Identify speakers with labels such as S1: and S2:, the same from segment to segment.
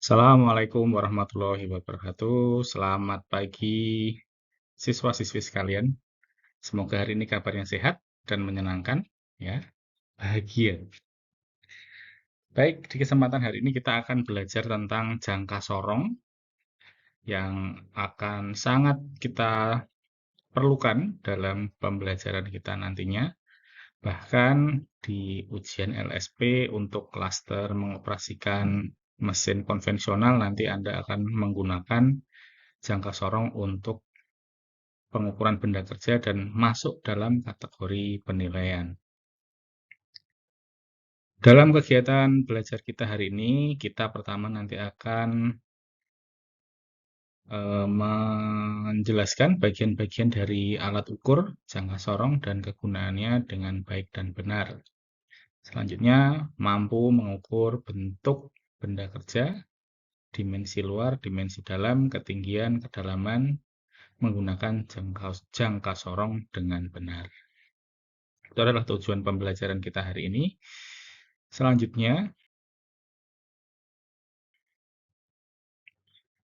S1: Assalamualaikum warahmatullahi wabarakatuh. Selamat pagi siswa-siswi sekalian. Semoga hari ini kabarnya sehat dan menyenangkan, ya, bahagia. Baik, di kesempatan hari ini kita akan belajar tentang jangka sorong yang akan sangat kita perlukan dalam pembelajaran kita nantinya. Bahkan di ujian LSP untuk klaster mengoperasikan mesin konvensional nanti Anda akan menggunakan jangka sorong untuk pengukuran benda kerja dan masuk dalam kategori penilaian. Dalam kegiatan belajar kita hari ini, kita pertama nanti akan menjelaskan bagian-bagian dari alat ukur, jangka sorong, dan kegunaannya dengan baik dan benar. Selanjutnya, mampu mengukur bentuk benda kerja, dimensi luar, dimensi dalam, ketinggian, kedalaman, menggunakan jangka sorong dengan benar. Itu adalah tujuan pembelajaran kita hari ini. Selanjutnya,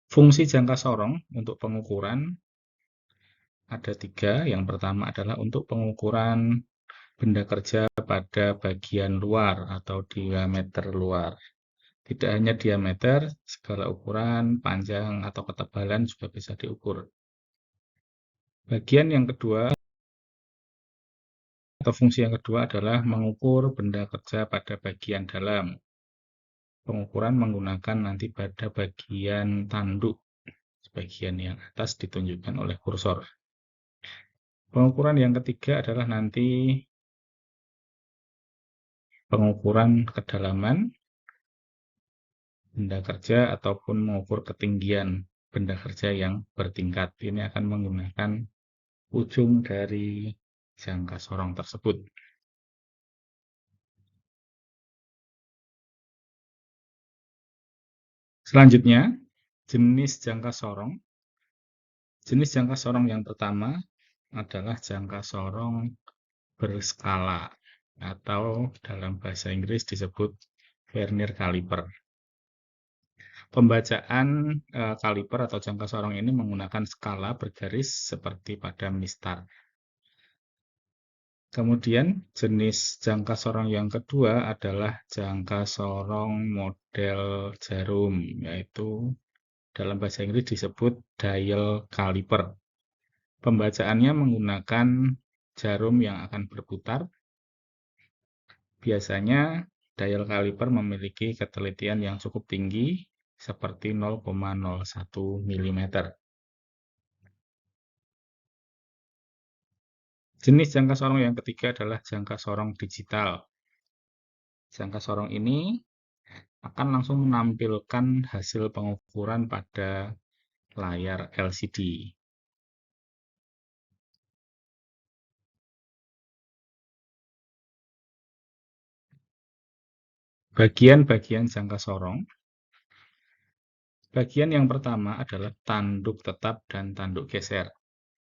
S1: fungsi jangka sorong untuk pengukuran ada 3. Yang pertama adalah untuk pengukuran benda kerja pada bagian luar atau diameter luar. Tidak hanya diameter, segala ukuran, panjang, atau ketebalan juga bisa diukur. Bagian yang kedua atau fungsi yang kedua adalah mengukur benda kerja pada bagian dalam. Pengukuran menggunakan nanti pada bagian tanduk, bagian yang atas ditunjukkan oleh kursor. Pengukuran yang ketiga adalah nanti pengukuran kedalaman benda kerja ataupun mengukur ketinggian benda kerja yang bertingkat. Ini akan menggunakan ujung dari jangka sorong tersebut. Selanjutnya, jenis jangka sorong. Jenis jangka sorong yang pertama adalah jangka sorong berskala atau dalam bahasa Inggris disebut vernier caliper. Pembacaan kaliper atau jangka sorong ini menggunakan skala bergaris seperti pada mistar. Kemudian jenis jangka sorong yang kedua adalah jangka sorong model jarum, yaitu dalam bahasa Inggris disebut dial caliper. Pembacaannya menggunakan jarum yang akan berputar. Biasanya dial caliper memiliki ketelitian yang cukup tinggi, seperti 0,01 mm. Jenis jangka sorong yang ketiga adalah jangka sorong digital. Jangka sorong ini akan langsung menampilkan hasil pengukuran pada layar LCD. Bagian-bagian jangka sorong. Bagian yang pertama adalah tanduk tetap dan tanduk geser.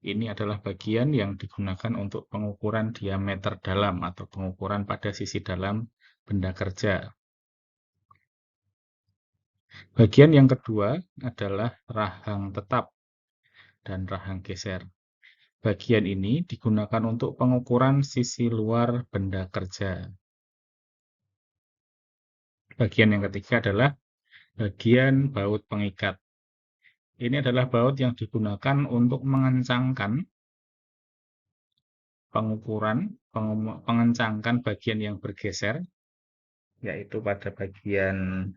S1: Ini adalah bagian yang digunakan untuk pengukuran diameter dalam atau pengukuran pada sisi dalam benda kerja. Bagian yang kedua adalah rahang tetap dan rahang geser. Bagian ini digunakan untuk pengukuran sisi luar benda kerja. Bagian yang ketiga adalah bagian baut pengikat. Ini adalah baut yang digunakan untuk mengencangkan pengencangkan bagian yang bergeser, yaitu pada bagian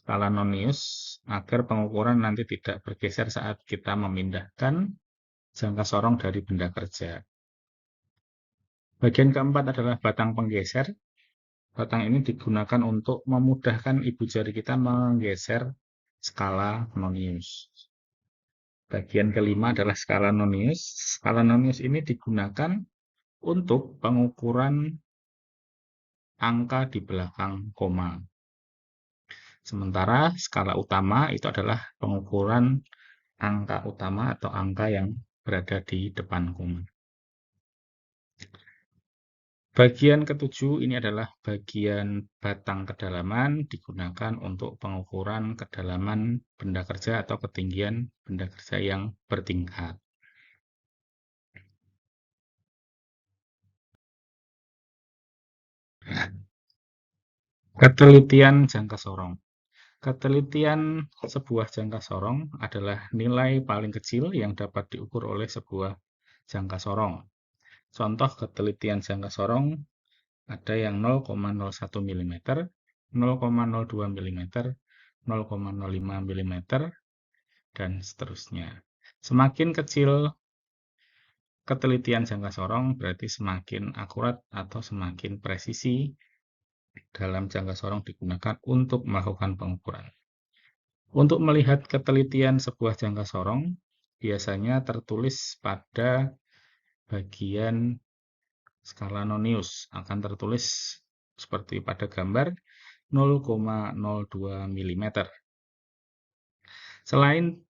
S1: skala nonius, agar pengukuran nanti tidak bergeser saat kita memindahkan jangka sorong dari benda kerja. Bagian keempat adalah batang penggeser. Batang ini digunakan untuk memudahkan ibu jari kita menggeser skala nonius. Bagian kelima adalah skala nonius. Skala nonius ini digunakan untuk pengukuran angka di belakang koma. Sementara skala utama itu adalah pengukuran angka utama atau angka yang berada di depan koma. Bagian ketujuh ini adalah bagian batang kedalaman, digunakan untuk pengukuran kedalaman benda kerja atau ketinggian benda kerja yang bertingkat. Ketelitian jangka sorong. Ketelitian sebuah jangka sorong adalah nilai paling kecil yang dapat diukur oleh sebuah jangka sorong. Contoh ketelitian jangka sorong ada yang 0,01 mm, 0,02 mm, 0,05 mm, dan seterusnya. Semakin kecil ketelitian jangka sorong, berarti semakin akurat atau semakin presisi dalam jangka sorong digunakan untuk melakukan pengukuran. Untuk melihat ketelitian sebuah jangka sorong, biasanya tertulis pada bagian skala nonius. Akan tertulis seperti pada gambar 0,02 mm. Selain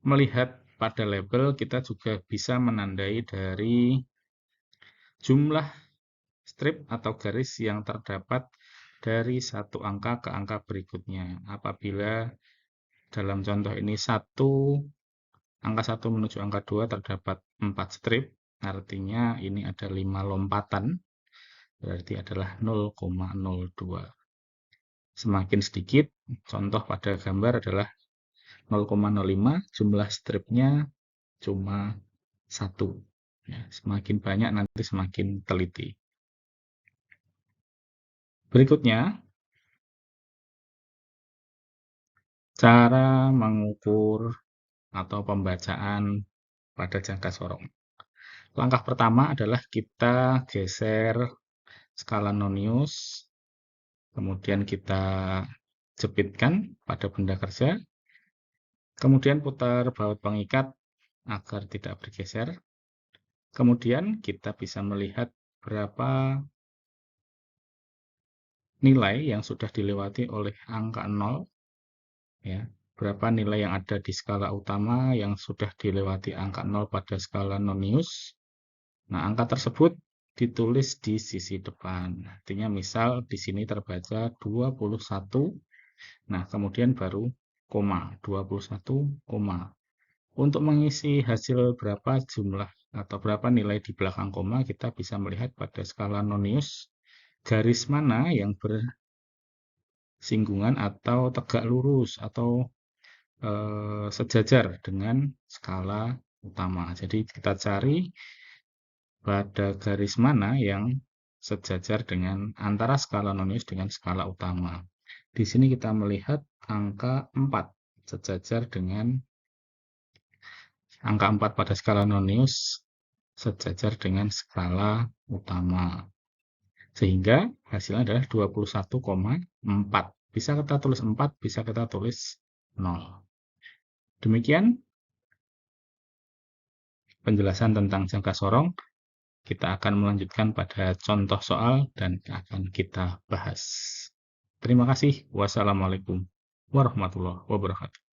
S1: melihat pada label, kita juga bisa menandai dari jumlah strip atau garis yang terdapat dari satu angka ke angka berikutnya. Apabila dalam contoh ini angka 1 menuju angka 2 terdapat 4 strip, artinya ini ada 5 lompatan, berarti adalah 0,02. Semakin sedikit, contoh pada gambar adalah 0,05, jumlah stripnya cuma 1. Ya, semakin banyak nanti semakin teliti. Berikutnya, cara mengukur atau pembacaan pada jangka sorong. Langkah pertama adalah kita geser skala nonius, kemudian kita jepitkan pada benda kerja, kemudian putar baut pengikat agar tidak bergeser. Kemudian kita bisa melihat berapa nilai yang sudah dilewati oleh angka 0, ya. Berapa nilai yang ada di skala utama yang sudah dilewati angka 0 pada skala nonius. Nah, angka tersebut ditulis di sisi depan. Artinya misal di sini terbaca 21. Nah, kemudian baru koma, 21, koma. Untuk mengisi hasil berapa jumlah atau berapa nilai di belakang koma, kita bisa melihat pada skala nonius garis mana yang bersinggungan atau tegak lurus atau sejajar dengan skala utama. Jadi kita cari pada garis mana yang sejajar dengan antara skala nonius dengan skala utama. Di sini kita melihat angka 4 sejajar dengan angka 4 pada skala nonius sejajar dengan skala utama. Sehingga hasilnya adalah 21,4. Bisa kita tulis 4, bisa kita tulis 0. Demikian penjelasan tentang jangka sorong. Kita akan melanjutkan pada contoh soal dan akan kita bahas. Terima kasih. Wassalamualaikum warahmatullahi wabarakatuh.